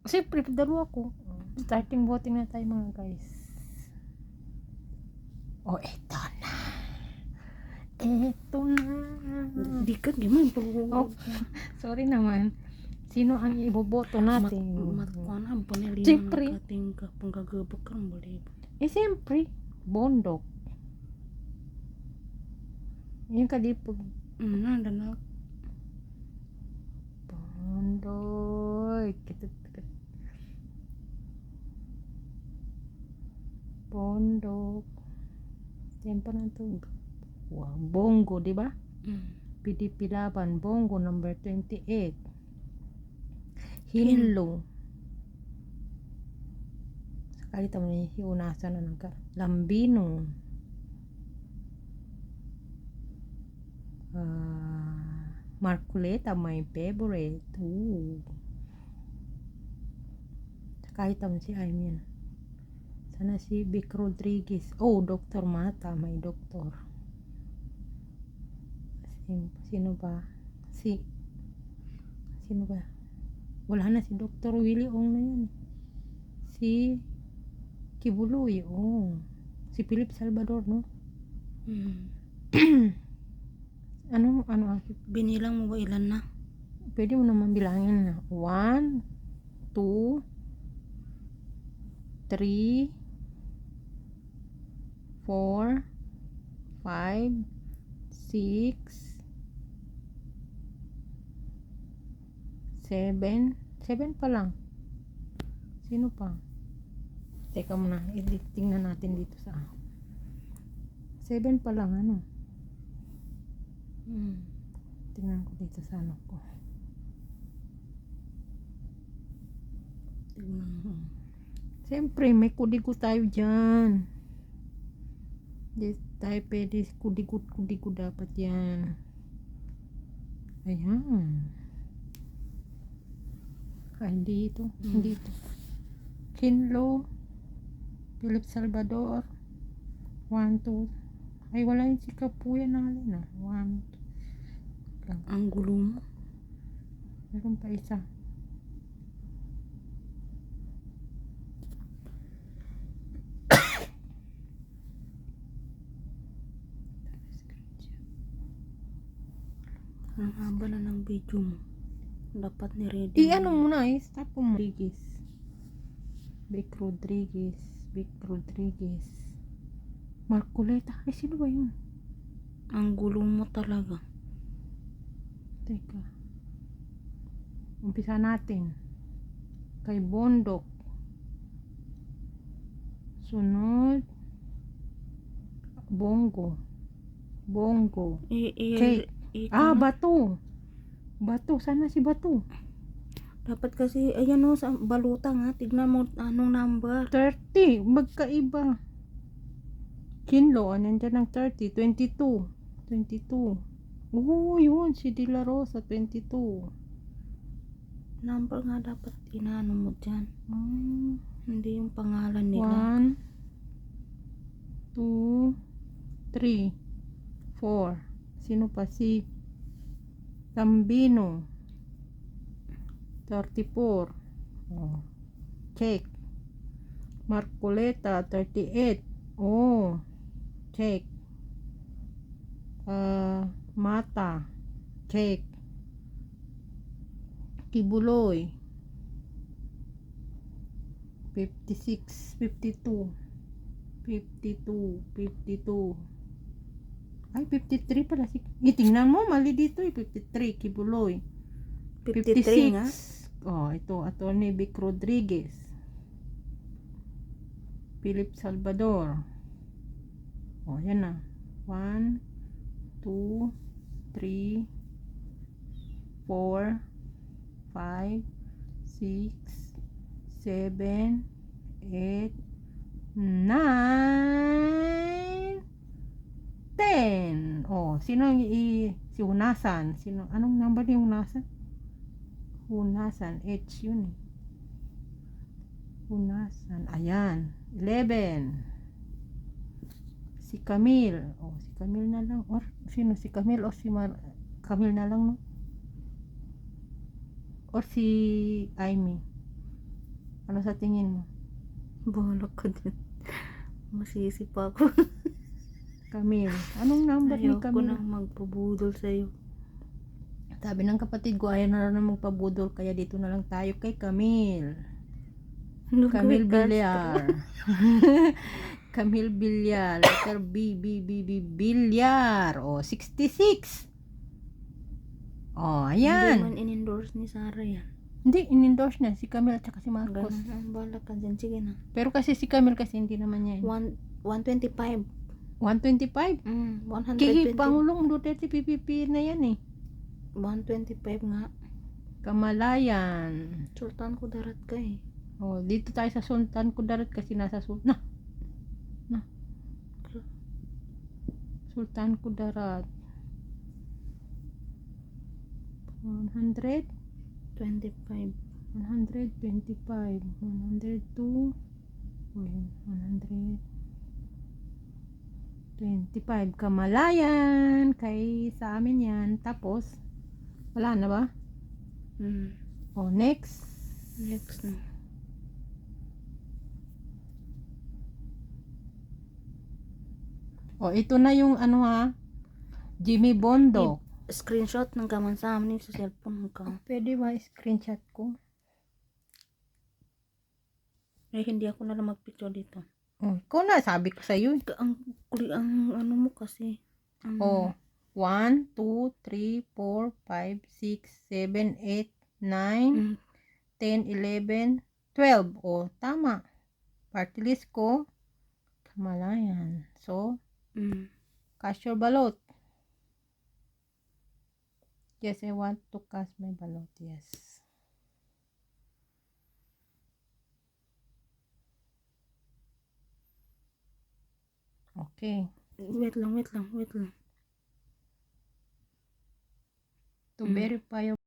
Siyempre, dalawa ko. Starting voting na tayo mga guys. Oh, eto na. Eto na. Di ka gimana Oh, sorry naman. Sino ang iboboto natin? Matkuana po na lima Siyempre. nakating ka panggagabak ka boleh. Siyempre, Bondok. Yung kadipog. Ada na Bondoy. Bondok. Siyempre na ito. Wow, Bongo, di ba? PDP Laban, Bongo, number 28. Hinlo. Sakali tamo ni hiunasan na nagka. Lambino. Marculeta, my favorite. Ooh. Sakali tamo si Aymin. Sana si Vic Rodriguez. Oh, Dr. Mata, may doktor. Sino ba? Sino ba? Wala na si Dr. Willie Ong na yan. Si Kibuloy. Oh. Si Philip Salvador, no? Ano? Binilang mo ba ilan na? Pwede mo naman bilangin na. 1, 2, 3, 4, 5, 6, 7 pa lang. Sino pa? Teka muna, tingnan natin dito sa 7 pa lang, ano? Tingnan ko dito sa ano ko. Siyempre, may kudigo tayo dyan. Di tayo pwede kudigo dapat yan. Ayan. Hindi ito. Kinlo, Philip Salvador, 1, 2. Ay, wala yung si Kapuya na halin na. 1, 2. Ang gulo mo. Meron pa isa. Ang haba na ng video mo. Dapat ni-ready. Ano muna stop mo. Vic Rodriguez. Marculeta. Ay, sino ba yun? Ang gulo mo talaga. Teka. Umpisa natin. Kay Bondok. Sunod. Bongo. Cake. Bato. Sana si Bato. Dapat kasi, ayan o, sa baluta nga. Tignan mo anong number. 30. Magkaiba. Kinlo. Nandiyan ang 30. 22. Oo, yun. Si De La Rosa. 22. Number nga dapat inano mo dyan. Hindi yung pangalan nila. 1, 2, 3, 4. Sino pa? Si Lambino. 34. Oh. Check. Marculeta. 38. Oh. Check. Mata. Check. Kibuloy. 56. 52. Ay, 53 pala. Tingnan mo, mali dito 53. Kibuloy. 53 nga. Oh, ito. Attorney Vic Rodriguez. Philip Salvador. Oh, yan na. 1, 2, 3, 4, 5, 6, 7, 8, 9, 10. Oh, sino si Hunasan? Anong number ni Hunasan? Hunasan, H yun. Hunasan, ayan. 11. Si Camille. Oh, si Camille na lang. Or sino? Si Camille o si Camille na lang, no? Or si Amy. Ano sa tingin mo? Bahala ka din. Masisi pa ako. Camille. Anong number ni Ayoko Camille? nang magpabudol sa'yo. Sabi ng kapatid ko, ayaw na lang magpabudol, kaya dito na lang tayo kay Camille. Camille Villar. Camille Villar. Letter B, Villar. O, 66. O, Hindi ayan. man in-endorse ni Sarah yan. Hindi, in-endorse niya si Camille at saka si Marcos. Ganun. Bahala ka dyan. Sige na. Pero kasi si Camille kasi hindi naman niya. 125. 125. 120. Kaya Pangulong Duterte PPP na yan eh. 125 nga. Kamalayan. Sultan Kudarat ka eh. Oh, dito tayo sa Sultan Kudarat kasi nasa Sultan. Sultan Kudarat. 100, 25. 125, 102, 125. Kamalayan. Kay sa amin yan. Tapos, wala na ba? Oh, next. Next na. Oh, ito na yung ano ha. Jimmy Bondo. Screenshot ng kaman sa amin sa cellphone ka. Pwede ba screenshot ko? Eh, hindi ako na lang magpicture dito. Oh, ikaw na, sabi ko sa iyo. Ang ano mo kasi. Oh, 1, 2, 3, 4, 5, 6, 7, 8, 9, 10, 11, 12. Oh, tama. Party list ko. Kamalayan. So, cast your ballot. Yes, I want to cast my ballot. Yes. Okay. Wait lang. To verify your